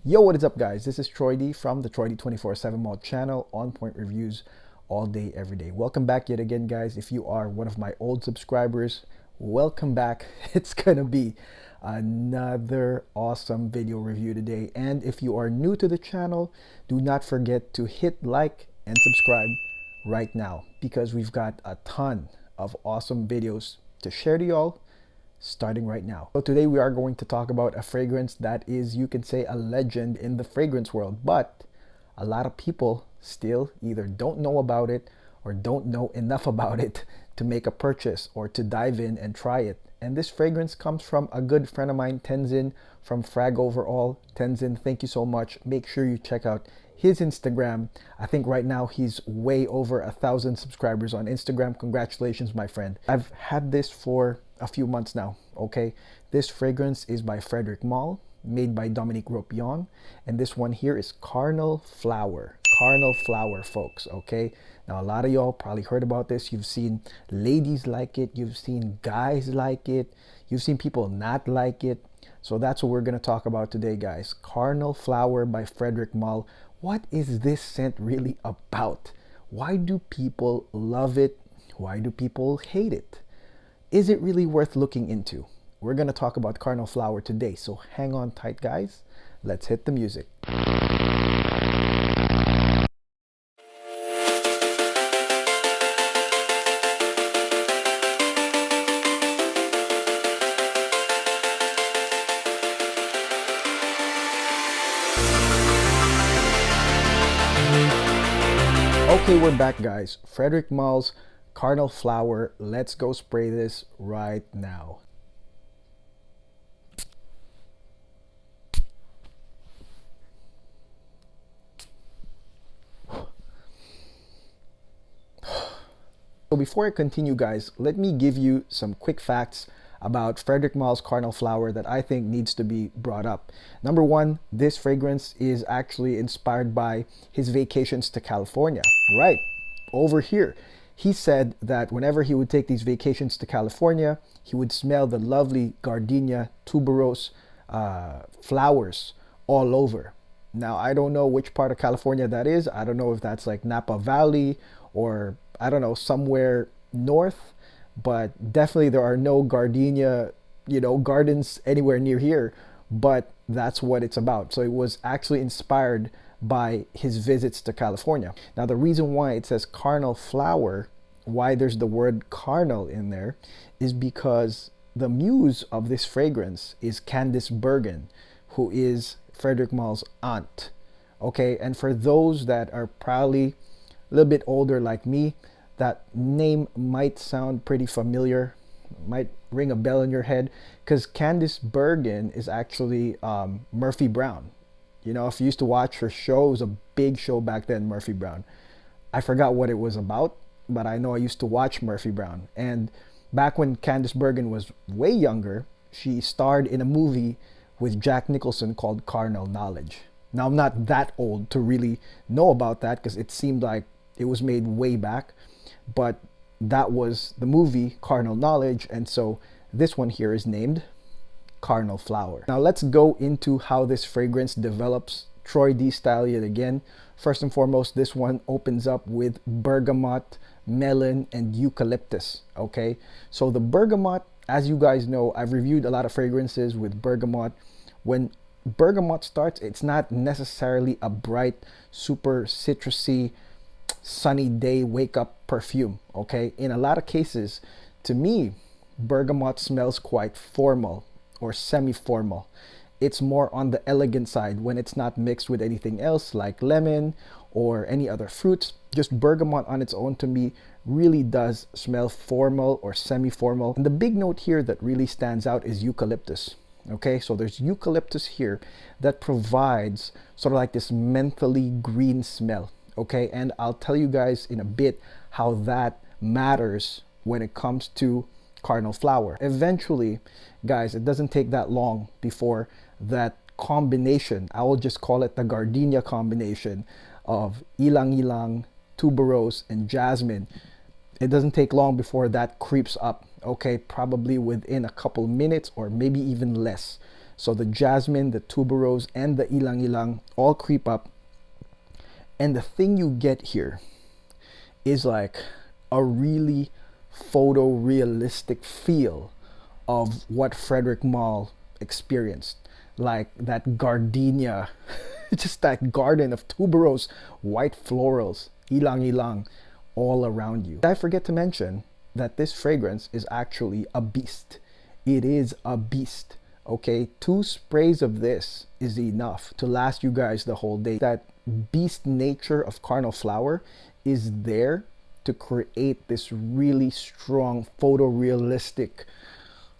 Yo, what is up, guys? This is Troy D from the Troy D 24/7 Mall channel, on point reviews all day, every day. Welcome back yet again, guys. If you are one of my old subscribers, welcome back. It's gonna be another awesome video review today. And if you are new to the channel, do not forget to hit like and subscribe right now because we've got a ton of awesome videos to share to y'all starting right now. So today we are going to talk about a fragrance that is, you can say, a legend in the fragrance world, but a lot of people still either don't know about it or don't know enough about it to make a purchase or to dive in and try it. And this fragrance comes from a good friend of mine, Tenzin from Frag Overall. Tenzin, thank you so much. Make sure you check out his Instagram. I think right now he's way over 1,000 subscribers on Instagram. Congratulations, my friend. I've had this for a few months now, okay? This fragrance is by Frederic Malle, made by Dominique Ropion, and this one here is Carnal Flower. Carnal Flower, folks, okay? Now, a lot of y'all probably heard about this. You've seen ladies like it, you've seen guys like it, you've seen people not like it. So that's what we're gonna talk about today, guys. Carnal Flower by Frederic Malle. What is this scent really about? Why do people love it? Why do people hate it? Is it really worth looking into? We're going to talk about Carnal Flower today, so hang on tight, guys. Let's hit the music. Okay, we're back, guys. Frederic Malle's Carnal Flower. Let's go spray this right now. So before I continue, guys, let me give you some quick facts about Frederic Malle's Carnal Flower that I think needs to be brought up. Number one, this fragrance is actually inspired by his vacations to California. Right, over here. He said that whenever he would take these vacations to California, he would smell the lovely gardenia tuberose flowers all over. Now, I don't know which part of California that is. I don't know if that's like Napa Valley or, I don't know, somewhere north, but definitely there are no gardenia, gardens anywhere near here, but that's what it's about. So it was actually inspired by his visits to California. Now, the reason why it says Carnal Flower, why there's the word carnal in there, is because the muse of this fragrance is Candice Bergen, who is Frederic Malle's aunt. Okay, and for those that are probably a little bit older like me, that name might sound pretty familiar, might ring a bell in your head, because Candice Bergen is actually Murphy Brown. You know, if you used to watch her show, it was a big show back then, Murphy Brown. I forgot what it was about, but I know I used to watch Murphy Brown. And back when Candice Bergen was way younger, she starred in a movie with Jack Nicholson called Carnal Knowledge. Now, I'm not that old to really know about that because it seemed like it was made way back, but that was the movie Carnal Knowledge, and so this one here is named Carnal Flower. Now let's go into how this fragrance develops Troy D style yet again. First and foremost, this one opens up with bergamot, melon, and eucalyptus. Okay, so the bergamot, as you guys know, I've reviewed a lot of fragrances with bergamot. When bergamot starts, it's not necessarily a bright, super citrusy, sunny day wake up perfume. Okay, in a lot of cases, to me, bergamot smells quite formal or semi-formal. It's more on the elegant side when it's not mixed with anything else like lemon or any other fruits. Just bergamot on its own, to me, really does smell formal or semi-formal. And the big note here that really stands out is eucalyptus. Okay, so there's eucalyptus here that provides sort of like this mentally green smell. Okay, and I'll tell you guys in a bit how that matters when it comes to Carnal Flower. Eventually, guys, it doesn't take that long before that combination, I will just call it the gardenia combination of ilang ilang, tuberose, and jasmine. It doesn't take long before that creeps up. Okay, probably within a couple minutes or maybe even less. So the jasmine, the tuberose, and the ilang ilang all creep up. And the thing you get here is like a really photorealistic feel of what Frederic Malle experienced. Like that gardenia, just that garden of tuberose, white florals, ilang ilang, all around you. I forget to mention that this fragrance is actually a beast. It is a beast. Okay, 2 sprays of this is enough to last you guys the whole day. That beast nature of Carnal Flower is there to create this really strong photorealistic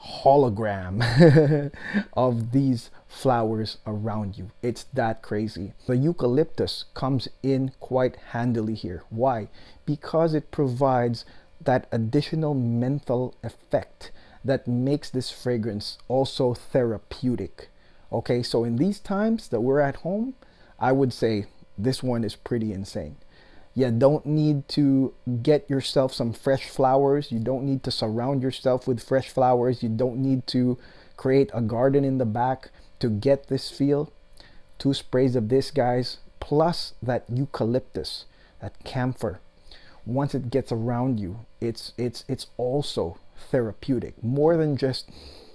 hologram of these flowers around you. It's that crazy. The eucalyptus comes in quite handily here. Why? Because it provides that additional menthol effect that makes this fragrance also therapeutic. Okay, so in these times that we're at home, I would say this one is pretty insane. You don't need to get yourself some fresh flowers. You don't need to surround yourself with fresh flowers. You don't need to create a garden in the back to get this feel. 2 sprays of this, guys, plus that eucalyptus, that camphor. Once it gets around you, it's also therapeutic. More than just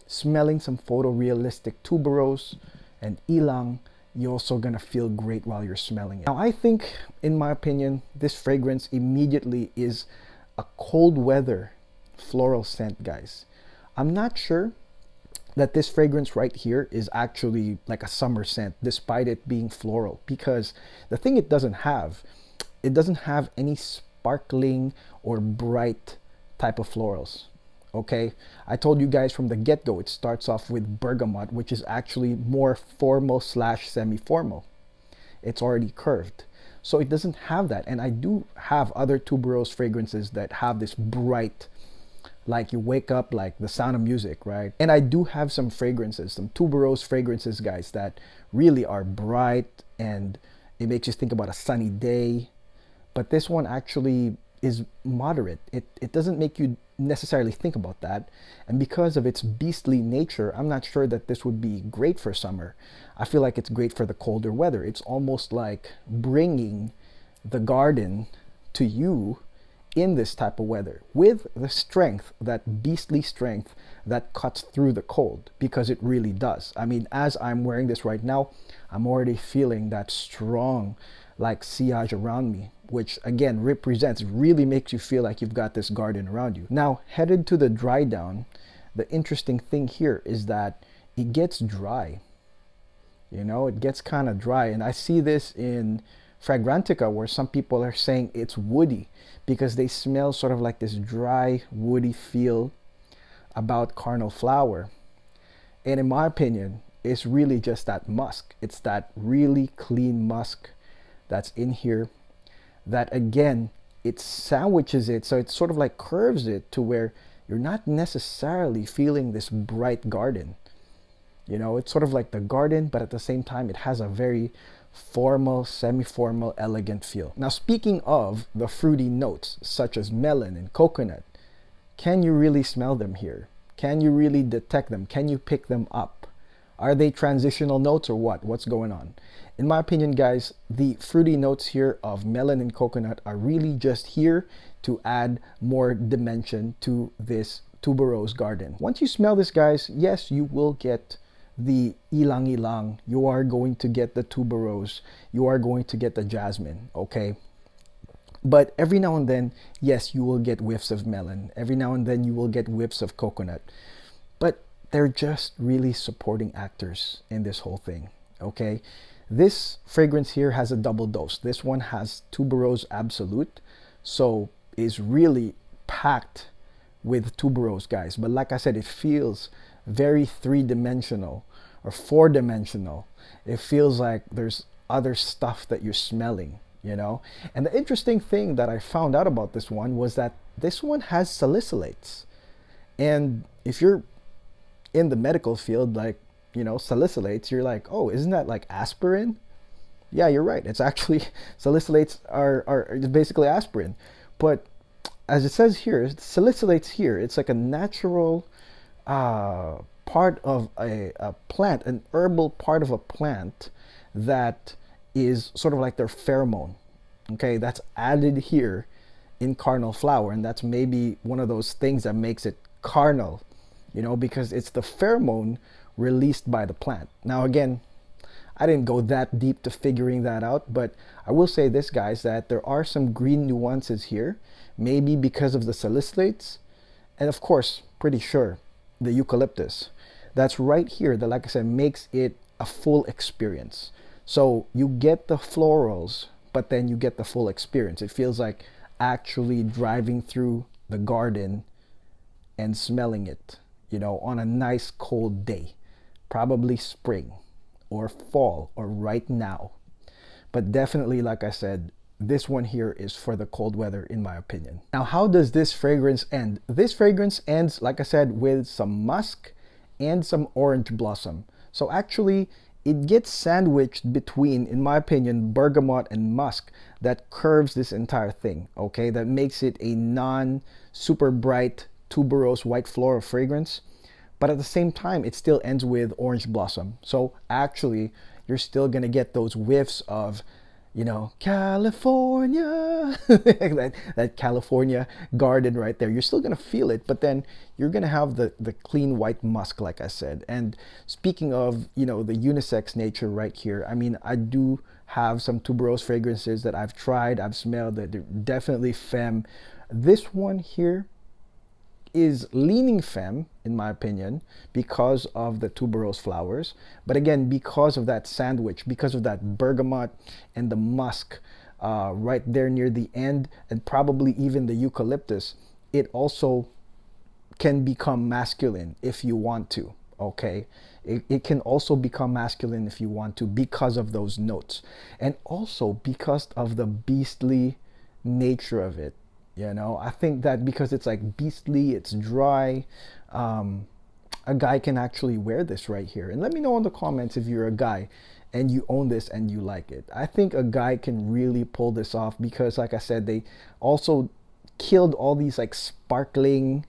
smelling some photorealistic tuberose and ilang, you're also gonna feel great while you're smelling it. Now, I think, in my opinion, this fragrance immediately is a cold weather floral scent, guys. I'm not sure that this fragrance right here is actually like a summer scent, despite it being floral, because the thing it doesn't have any sparkling or bright type of florals. Okay, I told you guys from the get-go, it starts off with bergamot, which is actually more formal / semi-formal. It's already curved, so it doesn't have that. And I do have other tuberose fragrances that have this bright, like you wake up like the Sound of Music, right? And I do have some fragrances, some tuberose fragrances, guys, that really are bright and it makes you think about a sunny day. But this one actually is moderate. It doesn't make you necessarily think about that, and because of its beastly nature, I'm not sure that this would be great for summer. I feel like it's great for the colder weather. It's almost like bringing the garden to you in this type of weather with the strength, that beastly strength that cuts through the cold, because it really does. I mean, as I'm wearing this right now, I'm already feeling that strong like sillage around me, which again really makes you feel like you've got this garden around you. Now, headed to the dry down, the interesting thing here is that it gets dry. You know, it gets kind of dry, and I see this in Fragrantica where some people are saying it's woody because they smell sort of like this dry, woody feel about Carnal Flower. And in my opinion, it's really just that musk. It's that really clean musk that's in here that, again, it sandwiches it, so it sort of like curves it to where you're not necessarily feeling this bright garden. You know, it's sort of like the garden, but at the same time it has a very formal, semi-formal, elegant feel. Now, speaking of the fruity notes such as melon and coconut, can you really smell them here? Can you really detect them? Can you pick them up? Are they transitional notes or what? What's going on? In my opinion, guys, the fruity notes here of melon and coconut are really just here to add more dimension to this tuberose garden. Once you smell this, guys, yes, you will get the ilang ilang. You are going to get the tuberose. You are going to get the jasmine, okay? But every now and then, yes, you will get whiffs of melon. Every now and then you will get whiffs of coconut. But they're just really supporting actors in this whole thing, okay? This fragrance here has a double dose. This one has tuberose absolute, so is really packed with tuberose, guys. But like I said, it feels very 3-dimensional or 4-dimensional. It feels like there's other stuff that you're smelling, you know? And the interesting thing that I found out about this one was that this one has salicylates. And if you're in the medical field, like, you know, salicylates, you're like, oh, isn't that like aspirin? Yeah, you're right. It's actually, salicylates are basically aspirin. But as it says here, salicylates here, it's like a natural part of a plant, an herbal part of a plant that is sort of like their pheromone. Okay, that's added here in carnal flower, and that's maybe one of those things that makes it carnal, you know, because it's the pheromone released by the plant. Now again, I didn't go that deep to figuring that out, but I will say this, guys, that there are some green nuances here, maybe because of the salicylates, and of course, pretty sure the eucalyptus. That's right here that, like I said, makes it a full experience. So you get the florals, but then you get the full experience. It feels like actually driving through the garden and smelling it, you know, on a nice cold day, probably spring or fall or right now. But definitely, like I said, this one here is for the cold weather, in my opinion. Now, how does this fragrance end? This fragrance ends, like I said, with some musk and some orange blossom. So actually, it gets sandwiched between, in my opinion, bergamot and musk that curves this entire thing, okay? That makes it a non-super bright tuberose white floral fragrance. But at the same time, it still ends with orange blossom. So actually, you're still gonna get those whiffs of, you know, California, that California garden right there. You're still gonna feel it, but then you're gonna have the clean white musk, like I said. And speaking of, you know, the unisex nature right here, I mean, I do have some tuberose fragrances that I've tried, I've smelled, that they're definitely femme. This one here is leaning femme, in my opinion, because of the tuberose flowers. But again, because of that sandwich, because of that bergamot and the musk right there near the end, and probably even the eucalyptus, it also can become masculine if you want to, okay? It can also become masculine if you want to, because of those notes. And also because of the beastly nature of it. You know, I think that because it's like beastly, it's dry, a guy can actually wear this right here. And let me know in the comments if you're a guy and you own this and you like it. I think a guy can really pull this off because, like I said, they also killed all these like sparkling,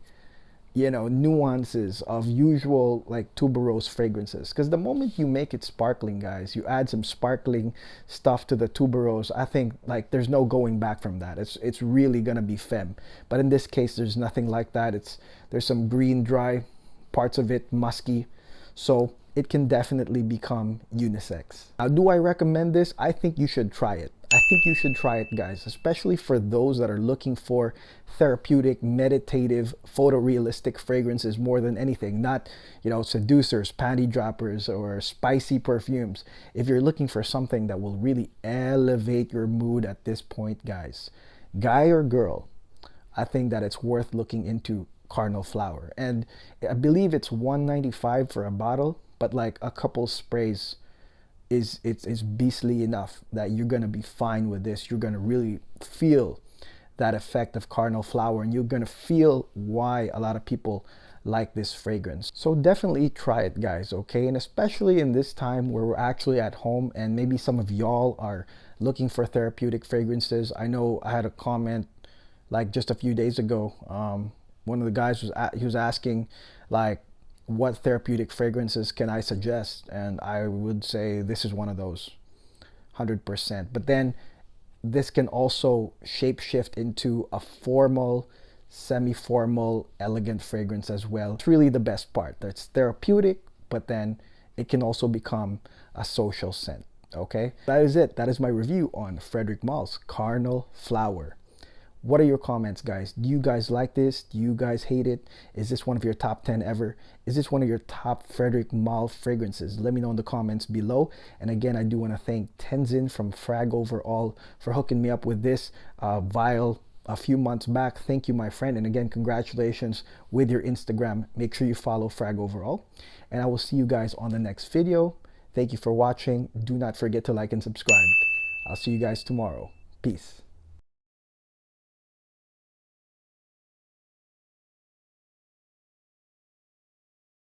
you know, nuances of usual like tuberose fragrances. Because the moment you make it sparkling, guys, you add some sparkling stuff to the tuberose, I think like there's no going back from that. It's really gonna be femme. But in this case, there's nothing like that. There's some green, dry parts of it, musky. So it can definitely become unisex. Now, do I recommend this? I think you should try it. I think you should try it, guys, especially for those that are looking for therapeutic, meditative, photorealistic fragrances more than anything. Not, you know, seducers, panty droppers, or spicy perfumes. If you're looking for something that will really elevate your mood at this point, guys, guy or girl, I think that it's worth looking into Carnal Flower. And I believe it's $195 for a bottle, but like a couple sprays it's beastly enough that you're gonna be fine with this. You're gonna really feel that effect of Carnal Flower, and you're gonna feel why a lot of people like this fragrance. So definitely try it, guys, okay? And especially in this time where we're actually at home and maybe some of y'all are looking for therapeutic fragrances. I know I had a comment like just a few days ago. One of the guys was asking like, what therapeutic fragrances can I suggest? And I would say this is one of those, 100%. But then this can also shapeshift into a formal, semi-formal, elegant fragrance as well. It's really the best part. That's therapeutic, but then it can also become a social scent, okay? That is it. That is my review on Frederic Malle's Carnal Flower. What are your comments, guys? Do you guys like this? Do you guys hate it? Is this one of your top 10 ever? Is this one of your top Frederic Malle fragrances? Let me know in the comments below. And again, I do want to thank Tenzin from Frag Overall for hooking me up with this vial a few months back. Thank you, my friend. And again, congratulations with your Instagram. Make sure you follow Frag Overall. And I will see you guys on the next video. Thank you for watching. Do not forget to like and subscribe. I'll see you guys tomorrow. Peace.